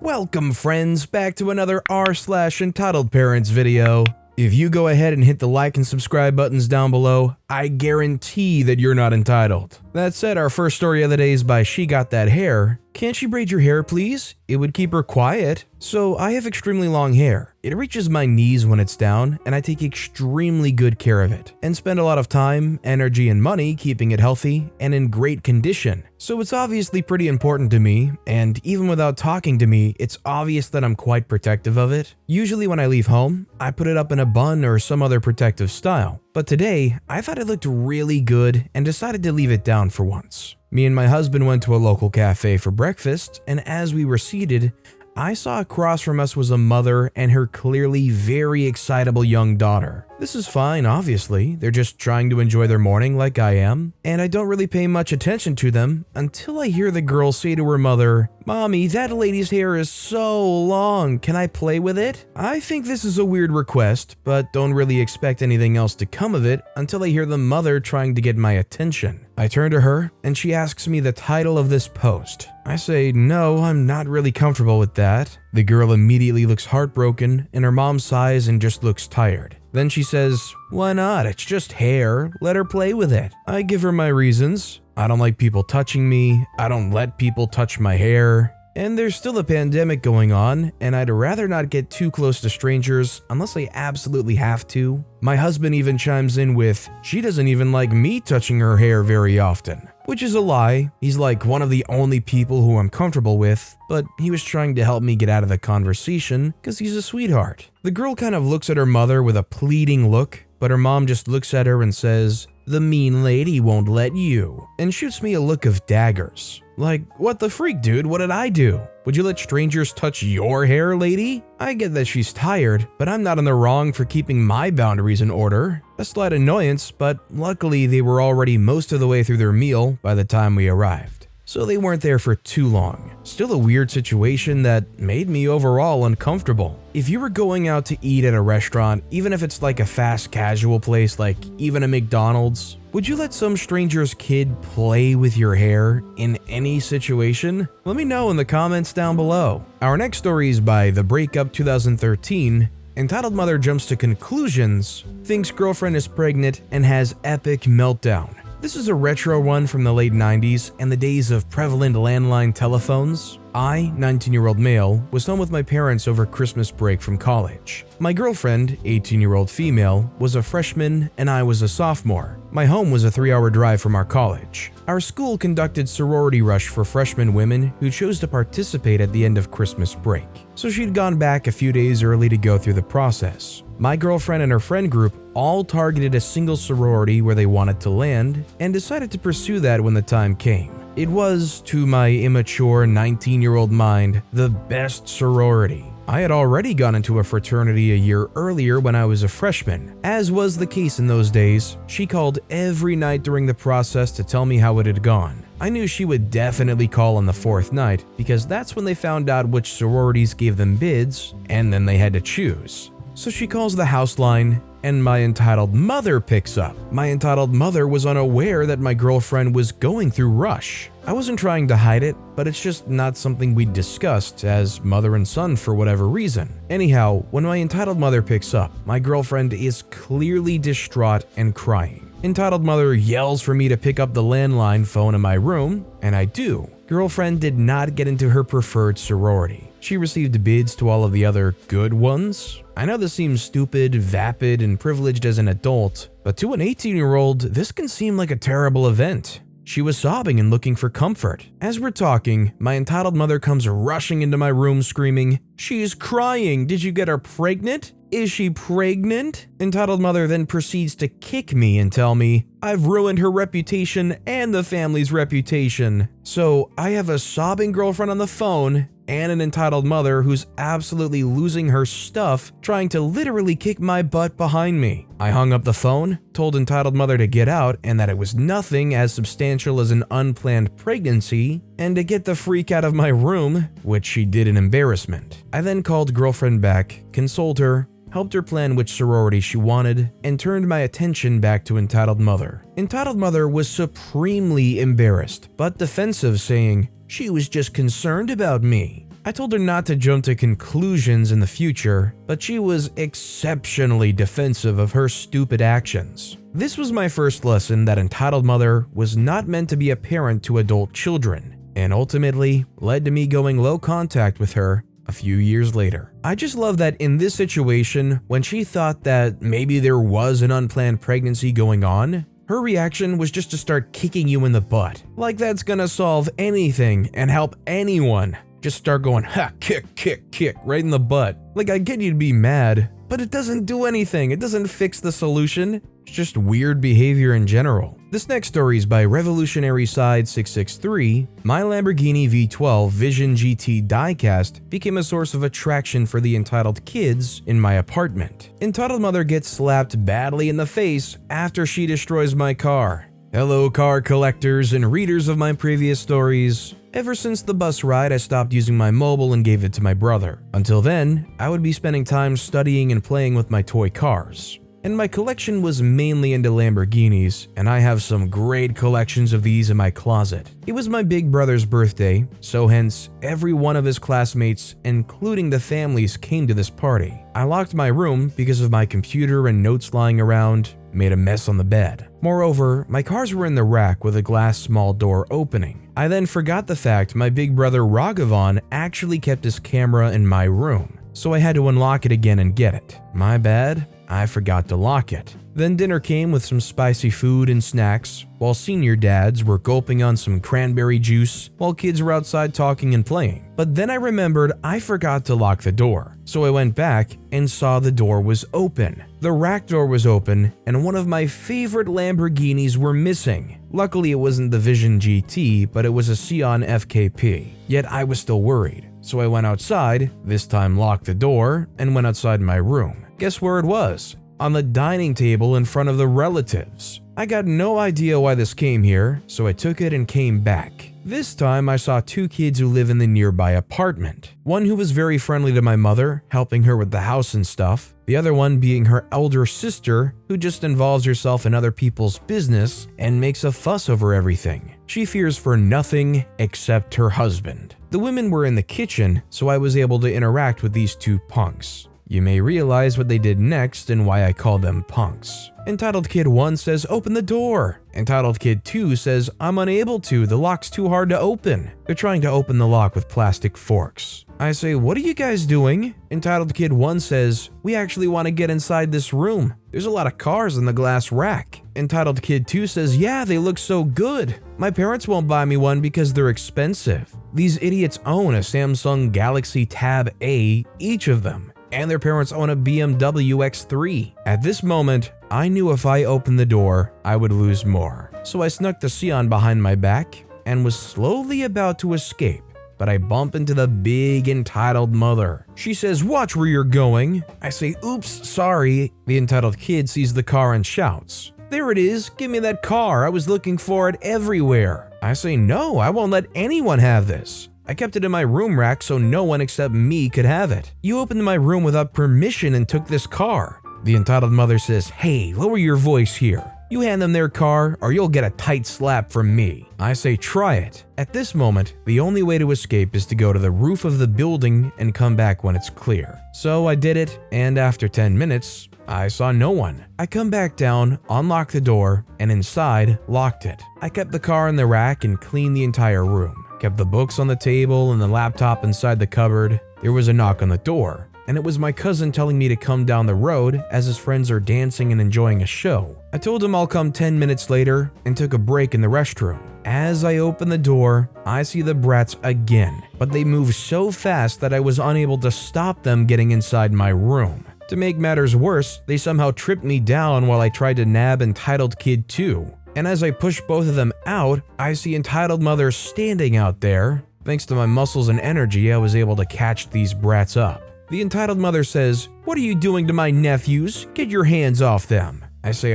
Welcome friends back to another r/EntitledParents video. If you go ahead and hit the like and subscribe buttons down below, I guarantee that you're not entitled. That said, our first story of the day is by She Got That Hair. Can't you braid your hair please? It would keep her quiet. So I have extremely long hair. It reaches my knees when it's down, and I take extremely good care of it, and spend a lot of time, energy, and money keeping it healthy and in great condition. So it's obviously pretty important to me, and even without talking to me, it's obvious that I'm quite protective of it. Usually when I leave home, I put it up in a bun or some other protective style. But today, I thought it looked really good and decided to leave it down for once. Me and my husband went to a local cafe for breakfast, and as we were seated, I saw across from us was a mother and her clearly very excitable young daughter. This is fine, obviously. They're just trying to enjoy their morning like I am, and I don't really pay much attention to them until I hear the girl say to her mother, "Mommy, that lady's hair is so long. Can I play with it?" I think this is a weird request, but don't really expect anything else to come of it until I hear the mother trying to get my attention. I turn to her, and she asks me the title of this post. I say, "No, I'm not really comfortable with that." The girl immediately looks heartbroken, and her mom sighs and just looks tired. Then she says, "Why not? It's just hair. Let her play with it." I give her my reasons. I don't like people touching me. I don't let people touch my hair. And there's still a pandemic going on, and I'd rather not get too close to strangers unless I absolutely have to. My husband even chimes in with, "She doesn't even like me touching her hair very often." Which is a lie. He's like one of the only people who I'm comfortable with, but he was trying to help me get out of the conversation because he's a sweetheart. The girl kind of looks at her mother with a pleading look, but her mom just looks at her and says, "The mean lady won't let you," and shoots me a look of daggers. Like, what the freak, dude? What did I do? Would you let strangers touch your hair, lady? I get that she's tired, but I'm not in the wrong for keeping my boundaries in order. A slight annoyance, but luckily they were already most of the way through their meal by the time we arrived. So they weren't there for too long. Still a weird situation that made me overall uncomfortable. If you were going out to eat at a restaurant, even if it's like a fast casual place like even a McDonald's, would you let some stranger's kid play with your hair in any situation? Let me know in the comments down below. Our next story is by The Breakup 2013. Entitled Mother jumps to conclusions, thinks girlfriend is pregnant, and has epic meltdown. This is a retro one from the late 90s and the days of prevalent landline telephones. I, 19-year-old male, was home with my parents over Christmas break from college. My girlfriend, 18-year-old female, was a freshman and I was a sophomore. My home was a 3-hour drive from our college. Our school conducted sorority rush for freshman women who chose to participate at the end of Christmas break. So she'd gone back a few days early to go through the process. My girlfriend and her friend group all targeted a single sorority where they wanted to land and decided to pursue that when the time came. It was, to my immature 19-year-old mind, the best sorority. I had already gone into a fraternity a year earlier when I was a freshman. As was the case in those days, she called every night during the process to tell me how it had gone. I knew she would definitely call on the 4th night because that's when they found out which sororities gave them bids, and then they had to choose. So she calls the house line, and my entitled mother picks up. My entitled mother was unaware that my girlfriend was going through rush. I wasn't trying to hide it, but it's just not something we discussed as mother and son for whatever reason. Anyhow, when my entitled mother picks up, my girlfriend is clearly distraught and crying. Entitled mother yells for me to pick up the landline phone in my room, and I do. Girlfriend did not get into her preferred sorority. She received bids to all of the other good ones. I know this seems stupid, vapid, and privileged as an adult, but to an 18-year-old, this can seem like a terrible event. She was sobbing and looking for comfort. As we're talking, my entitled mother comes rushing into my room screaming, "She's crying! Did you get her pregnant? Is she pregnant?" Entitled mother then proceeds to kick me and tell me, "I've ruined her reputation and the family's reputation." So I have a sobbing girlfriend on the phone and an entitled mother who's absolutely losing her stuff trying to literally kick my butt behind me. I hung up the phone, told entitled mother to get out and that it was nothing as substantial as an unplanned pregnancy, and to get the freak out of my room, which she did in embarrassment. I then called girlfriend back, consoled her, helped her plan which sorority she wanted, and turned my attention back to entitled mother. Entitled mother was supremely embarrassed, but defensive, saying, "She was just concerned about me." I told her not to jump to conclusions in the future, but she was exceptionally defensive of her stupid actions. This was my first lesson that entitled mother was not meant to be a parent to adult children, and ultimately led to me going low contact with her a few years later. I just love that in this situation, when she thought that maybe there was an unplanned pregnancy going on, her reaction was just to start kicking you in the butt. Like that's gonna solve anything and help anyone. Just start going, ha, kick, kick, kick, right in the butt. Like I get you to be mad, but it doesn't do anything. It doesn't fix the solution. It's just weird behavior in general. This next story is by Revolutionary Side 663. My Lamborghini V12 Vision GT diecast became a source of attraction for the entitled kids in my apartment. Entitled mother gets slapped badly in the face after she destroys my car. Hello car collectors and readers of my previous stories. Ever since the bus ride, I stopped using my mobile and gave it to my brother. Until then, I would be spending time studying and playing with my toy cars. And my collection was mainly into Lamborghinis, and I have some great collections of these in my closet. It was my big brother's birthday, so hence, every one of his classmates, including the families, came to this party. I locked my room because of my computer and notes lying around, made a mess on the bed. Moreover, my cars were in the rack with a glass small door opening. I then forgot the fact my big brother Raghavan actually kept his camera in my room, so I had to unlock it again and get it. My bad, I forgot to lock it. Then dinner came with some spicy food and snacks, while senior dads were gulping on some cranberry juice while kids were outside talking and playing. But then I remembered I forgot to lock the door, so I went back and saw the door was open. The rack door was open, and one of my favorite Lamborghinis were missing. Luckily, it wasn't the Vision GT, but it was a Scion FKP. Yet I was still worried, so I went outside, this time locked the door, and went outside my room. Guess where it was? On the dining table in front of the relatives. I got no idea why this came here, so I took it and came back. This time I saw two kids who live in the nearby apartment. One who was very friendly to my mother, helping her with the house and stuff. The other one being her elder sister, who just involves herself in other people's business and makes a fuss over everything. She fears for nothing except her husband. The women were in the kitchen, so I was able to interact with these two punks. You may realize what they did next and why I call them punks. Entitled Kid 1 says, "Open the door." Entitled Kid 2 says, "I'm unable to, the lock's too hard to open." They're trying to open the lock with plastic forks. I say, "What are you guys doing?" Entitled Kid 1 says, "We actually want to get inside this room. There's a lot of cars in the glass rack." Entitled Kid 2 says, "Yeah, they look so good. My parents won't buy me one because they're expensive. These idiots own a Samsung Galaxy Tab A, each of them. And their parents own a BMW X3. At this moment, I knew if I opened the door, I would lose more. So I snuck the Scion behind my back and was slowly about to escape, but I bump into the big entitled mother. She says, "Watch where you're going." I say, "Oops, sorry." The entitled kid sees the car and shouts, "There it is, give me that car, I was looking for it everywhere." I say, "No, I won't let anyone have this. I kept it in my room rack so no one except me could have it. You opened my room without permission and took this car." The entitled mother says, "Hey, lower your voice here. You hand them their car or you'll get a tight slap from me." I say, "Try it." At this moment, the only way to escape is to go to the roof of the building and come back when it's clear. So I did it, and after 10 minutes, I saw no one. I come back down, unlocked the door, and inside, locked it. I kept the car in the rack and cleaned the entire room. Kept the books on the table and the laptop inside the cupboard. There was a knock on the door, and it was my cousin telling me to come down the road as his friends are dancing and enjoying a show. I told him I'll come 10 minutes later and took a break in the restroom. As I open the door, I see the brats again, but they move so fast that I was unable to stop them getting inside my room. To make matters worse, they somehow tripped me down while I tried to nab Entitled Kid 2. And as I push both of them out, I see Entitled Mother standing out there. Thanks to my muscles and energy, I was able to catch these brats up. The Entitled Mother says, "What are you doing to my nephews? Get your hands off them." I say,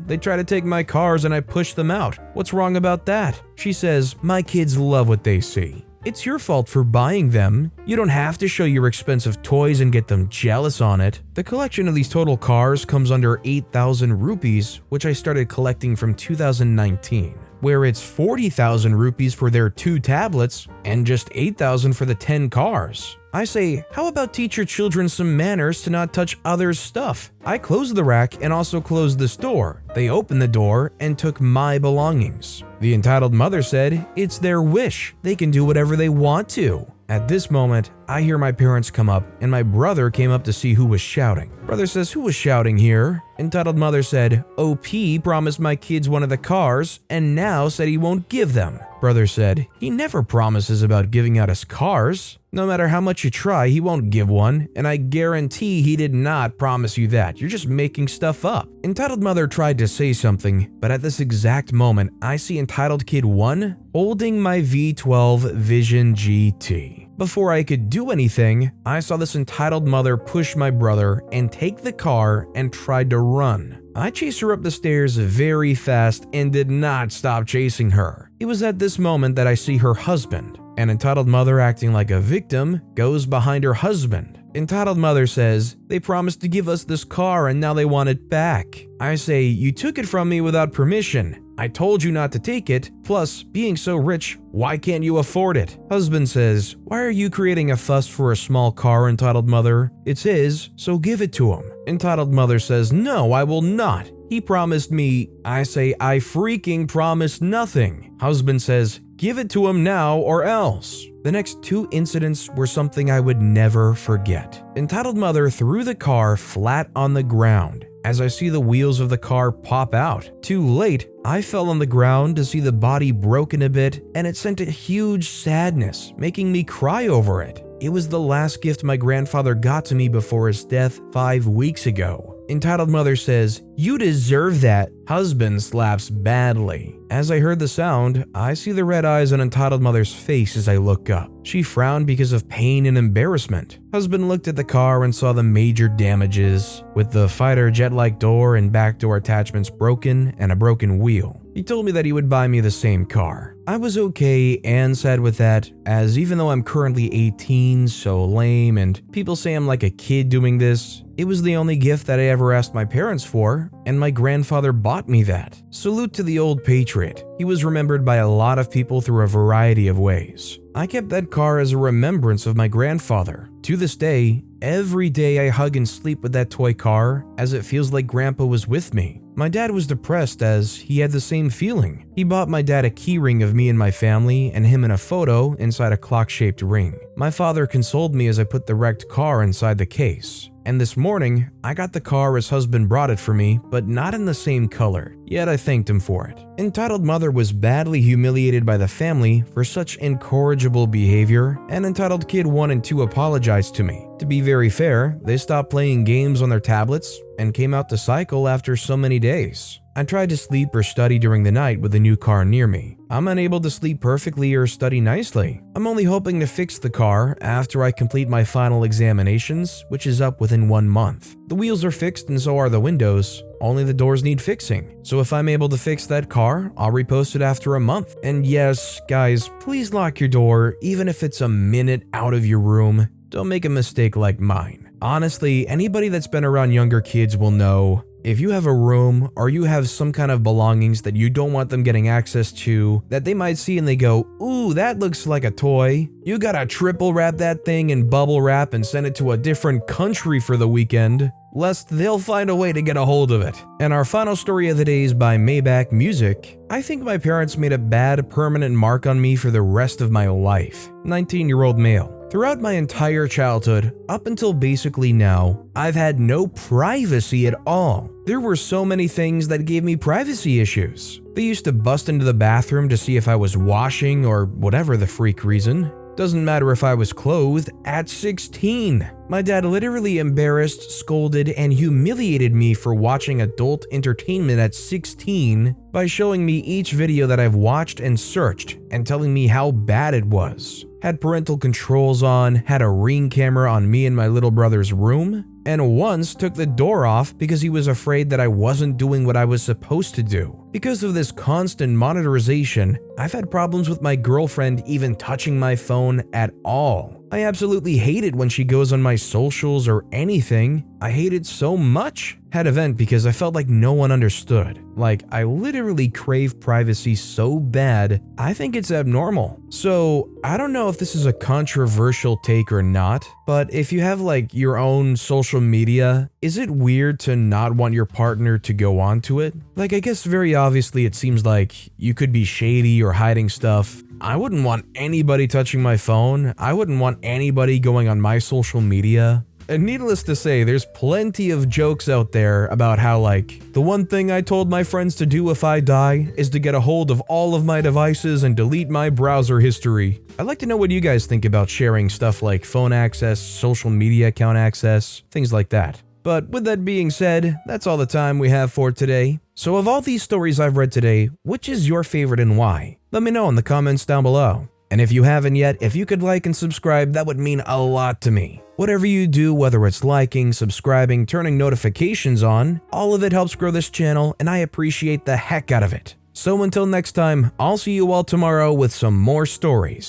They try to take my cars and I push them out. What's wrong about that?" She says, "My kids love what they see. It's your fault for buying them. You don't have to show your expensive toys and get them jealous on it." The collection of these total cars comes under 8,000 rupees, which I started collecting from 2019. where it's 40,000 rupees for their 2 tablets and just 8,000 for the 10 cars. I say, how about teach your children some manners to not touch others' stuff? I closed the rack and also closed the store. They opened the door and took my belongings. The entitled mother said, it's their wish. They can do whatever they want to. At this moment, I hear my parents come up and my brother came up to see who was shouting. Brother says, who was shouting here? Entitled mother said, OP promised my kids one of the cars and now said he won't give them. Brother said, he never promises about giving out his cars. No matter how much you try, he won't give one, and I guarantee he did not promise you that. You're just making stuff up. Entitled mother tried to say something, but at this exact moment, I see entitled kid 1 holding my V12 Vision GT. Before I could do anything, I saw this entitled mother push my brother and take the car and tried to run. I chased her up the stairs very fast and did not stop chasing her. It was at this moment that I see her husband. An entitled mother acting like a victim goes behind her husband. Entitled mother says, they promised to give us this car and now they want it back. I say, you took it from me without permission. I told you not to take it, plus, being so rich, why can't you afford it? Husband says, why are you creating a fuss for a small car, entitled mother? It's his, so give it to him. Entitled mother says, no, I will not. He promised me. I say, I freaking promised nothing. Husband says, give it to him now or else. The next 2 incidents were something I would never forget. Entitled mother threw the car flat on the ground. As I see the wheels of the car pop out. Too late, I fell on the ground to see the body broken a bit, and it sent a huge sadness, making me cry over it. It was the last gift my grandfather got to me before his death 5 weeks ago. Entitled mother says, you deserve that. Husband slaps badly. As I heard the sound, I see the red eyes on entitled mother's face as I look up. She frowned because of pain and embarrassment. Husband looked at the car and saw the major damages, with the fighter jet-like door and back door attachments broken and a broken wheel. He told me that he would buy me the same car. I was okay and sad with that, as even though I'm currently 18, so lame, and people say I'm like a kid doing this, it was the only gift that I ever asked my parents for, and my grandfather bought me that. Salute to the old patriot. He was remembered by a lot of people through a variety of ways. I kept that car as a remembrance of my grandfather. To this day, every day I hug and sleep with that toy car, as it feels like Grandpa was with me. My dad was depressed as he had the same feeling. He bought my dad a keyring of me and my family and him in a photo inside a clock-shaped ring. My father consoled me as I put the wrecked car inside the case. And this morning, I got the car his husband brought it for me, but not in the same color, yet I thanked him for it. Entitled mother was badly humiliated by the family for such incorrigible behavior, and entitled kid 1 and 2 apologized to me. To be very fair, they stopped playing games on their tablets and came out to cycle after so many days. I tried to sleep or study during the night with the new car near me. I'm unable to sleep perfectly or study nicely. I'm only hoping to fix the car after I complete my final examinations, which is up within 1 month. The wheels are fixed and so are the windows. Only the doors need fixing. So if I'm able to fix that car, I'll repost it after a month. And yes, guys, please lock your door even if it's a minute out of your room. Don't make a mistake like mine. Honestly, anybody that's been around younger kids will know, if you have a room or you have some kind of belongings that you don't want them getting access to, that they might see and they go, ooh, that looks like a toy, you gotta triple wrap that thing in bubble wrap and send it to a different country for the weekend, lest they'll find a way to get a hold of it. And our final story of the day is by Maybach Music. I think my parents made a bad permanent mark on me for the rest of my life. 19-year-old male. Throughout my entire childhood, up until basically now, I've had no privacy at all. There were so many things that gave me privacy issues. They used to bust into the bathroom to see if I was washing or whatever the freak reason. Doesn't matter if I was clothed at 16. My dad literally embarrassed, scolded, and humiliated me for watching adult entertainment at 16 by showing me each video that I've watched and searched and telling me how bad it was. Had parental controls on, had a Ring camera on me and my little brother's room, and once took the door off because he was afraid that I wasn't doing what I was supposed to do. Because of this constant monitorization, I've had problems with my girlfriend even touching my phone at all. I absolutely hate it when she goes on my socials or anything. I hate it so much. Had a vent because I felt like no one understood. Like, I literally crave privacy so bad, I think it's abnormal. So, I don't know if this is a controversial take or not, but if you have like your own social media, is it weird to not want your partner to go onto it? Like, I guess very obviously it seems like you could be shady or hiding stuff. I wouldn't want anybody touching my phone. I wouldn't want anybody going on my social media. And needless to say, there's plenty of jokes out there about how, like, the one thing I told my friends to do if I die is to get a hold of all of my devices and delete my browser history. I'd like to know what you guys think about sharing stuff like phone access, social media account access, things like that. But with that being said, that's all the time we have for today. So of all these stories I've read today, which is your favorite and why? Let me know in the comments down below. And if you haven't yet, if you could like and subscribe, that would mean a lot to me. Whatever you do, whether it's liking, subscribing, turning notifications on, all of it helps grow this channel and I appreciate the heck out of it. So until next time, I'll see you all tomorrow with some more stories.